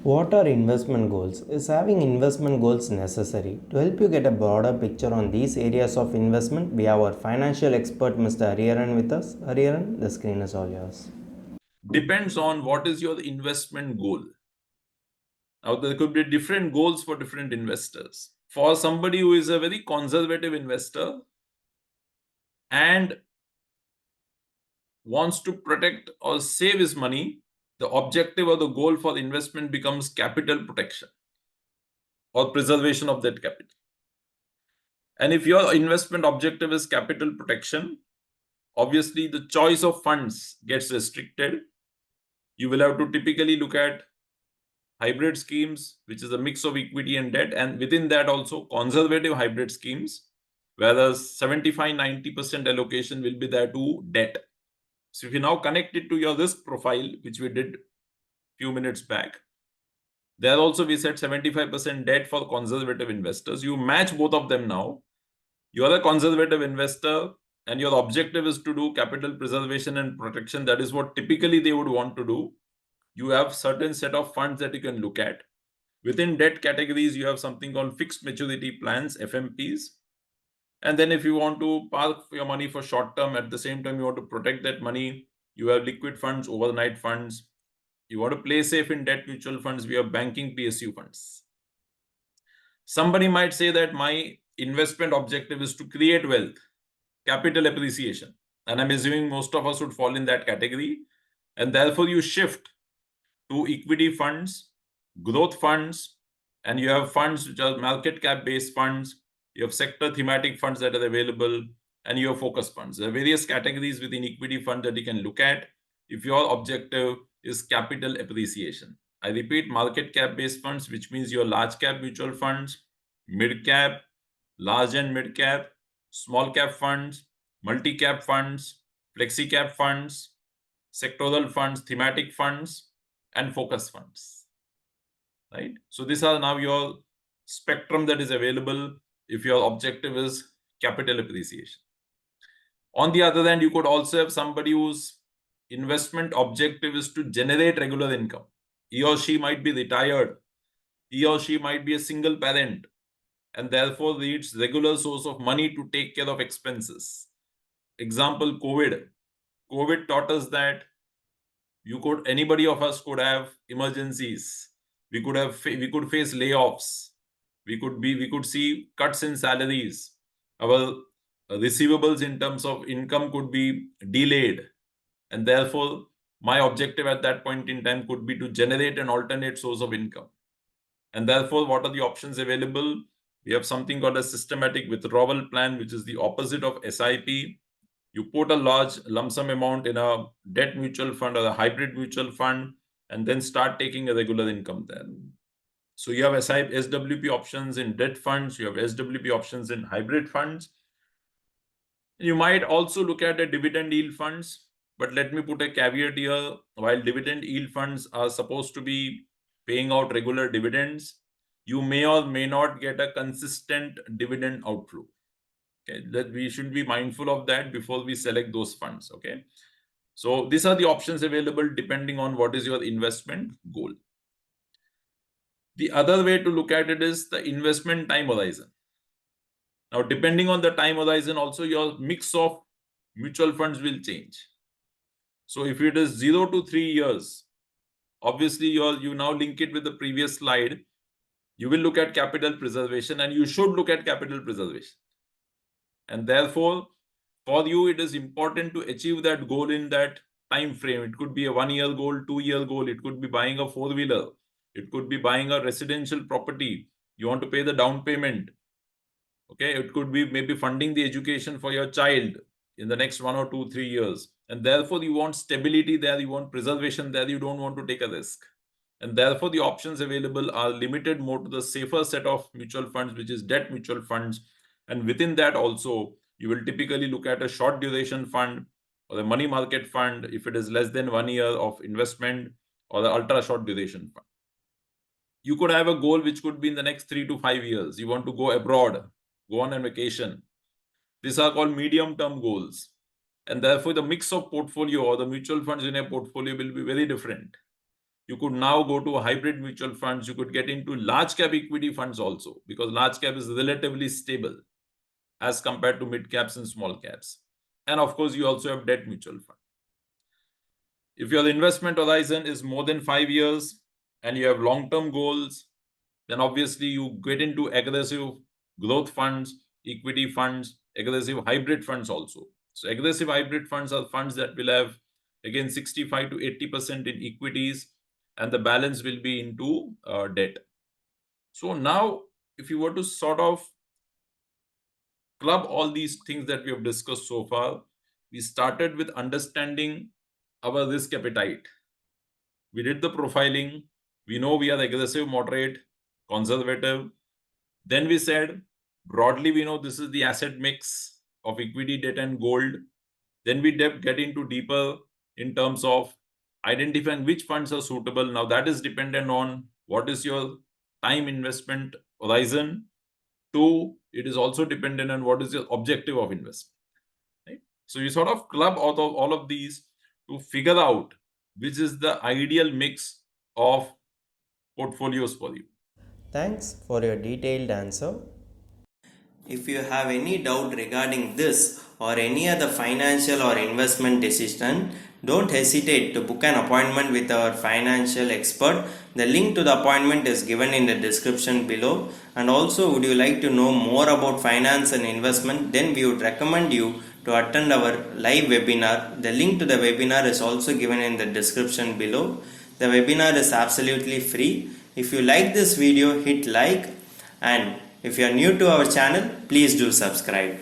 What are investment goals? Is having investment goals necessary? To help you get a broader picture on these areas of investment, we have our financial expert Mr. Hariharan with us. Hariharan, the screen is all yours. Depends on what is your investment goal. Now, there could be different goals for different investors. For somebody who is a very conservative investor and wants to protect or save his money, the objective or the goal for investment becomes capital protection or preservation of that capital. And if your investment objective is capital protection, obviously the choice of funds gets restricted. You will have to typically look at hybrid schemes, which is a mix of equity and debt, and within that also conservative hybrid schemes, whereas 75-90% allocation will be there to debt. So if you now connect it to your risk profile, which we did few minutes back, there also we said 75% debt for conservative investors. You match both of them now. You are a conservative investor and your objective is to do capital preservation and protection. That is what typically they would want to do. You have certain set of funds that you can look at. Within debt categories, you have something called fixed maturity plans, FMPs. And then if you want to park your money for short term, at the same time, you want to protect that money, you have liquid funds, overnight funds. You want to play safe in debt mutual funds, we have banking PSU funds. Somebody might say that my investment objective is to create wealth, capital appreciation. And I'm assuming most of us would fall in that category. And therefore, you shift to equity funds, growth funds, and you have funds which are market cap based funds. You have sector thematic funds that are available, and you have focus funds. There are various categories within equity fund that you can look at if your objective is capital appreciation. I repeat, market cap based funds, which means your large cap mutual funds, mid cap, large and mid cap, small cap funds, multi cap funds, flexi cap funds, sectoral funds, thematic funds, and focus funds. Right? So these are now your spectrum that is available if your objective is capital appreciation. On the other hand, you could also have somebody whose investment objective is to generate regular income. He or she might be retired. He or she might be a single parent and therefore needs regular source of money to take care of expenses. Example, COVID. COVID taught us that anybody of us could have emergencies. We could face layoffs. We could see cuts in salaries. Our receivables in terms of income could be delayed, and therefore my objective at that point in time could be to generate an alternate source of income. And therefore, what are the options available? We have something called a systematic withdrawal plan, which is the opposite of SIP. You put a large lump sum amount in a debt mutual fund or a hybrid mutual fund, and then start taking a regular income there. So you have SWP options in debt funds, you have SWP options in hybrid funds. You might also look at a dividend yield funds, but let me put a caveat here. While dividend yield funds are supposed to be paying out regular dividends, you may or may not get a consistent dividend outflow. Okay, that we should be mindful of that before we select those funds. Okay, so these are the options available depending on what is your investment goal. The other way to look at it is the investment time horizon. Now, depending on the time horizon, also your mix of mutual funds will change. So if it is 0 to 3 years, obviously you now link it with the previous slide. You will look at capital preservation, and you should look at capital preservation. And therefore, for you, it is important to achieve that goal in that time frame. It could be a 1-year goal, 2-year goal. It could be buying a 4-wheeler. It could be buying a residential property. You want to pay the down payment. Okay, it could be maybe funding the education for your child in the next 1 or 2, 3 years. And therefore, you want stability there. You want preservation there. You don't want to take a risk. And therefore, the options available are limited more to the safer set of mutual funds, which is debt mutual funds. And within that also, you will typically look at a short duration fund or a money market fund if it is less than 1 year of investment, or the ultra short duration fund. You could have a goal which could be in the next 3 to 5 years. You want to go abroad, go on a vacation. These are called medium term goals. And therefore, the mix of portfolio or the mutual funds in a portfolio will be very different. You could now go to hybrid mutual funds. You could get into large cap equity funds also, because large cap is relatively stable as compared to mid caps and small caps. And of course, you also have debt mutual fund. If your investment horizon is more than 5 years and you have long-term goals, then obviously you get into aggressive growth funds, equity funds, aggressive hybrid funds also. So aggressive hybrid funds are funds that will have, again, 65 to 80% in equities, and the balance will be into debt. So now, if you were to sort of club all these things that we have discussed so far, we started with understanding our risk appetite. We did the profiling. We know we are aggressive, moderate, conservative. Then we said, broadly, we know this is the asset mix of equity, debt, and gold. Then we get into deeper in terms of identifying which funds are suitable. Now, that is dependent on what is your time investment horizon. Two, it is also dependent on what is your objective of investment. Right? So you sort of club out of all of these to figure out which is the ideal mix of portfolios for you. Thanks for your detailed answer. If you have any doubt regarding this or any other financial or investment decision, don't hesitate to book an appointment with our financial expert. The link to the appointment is given in the description below. And also, would you like to know more about finance and investment? Then we would recommend you to attend our live webinar. The link to the webinar is also given in the description below. The webinar is absolutely free. If you like this video, hit like, and if you are new to our channel, please do subscribe.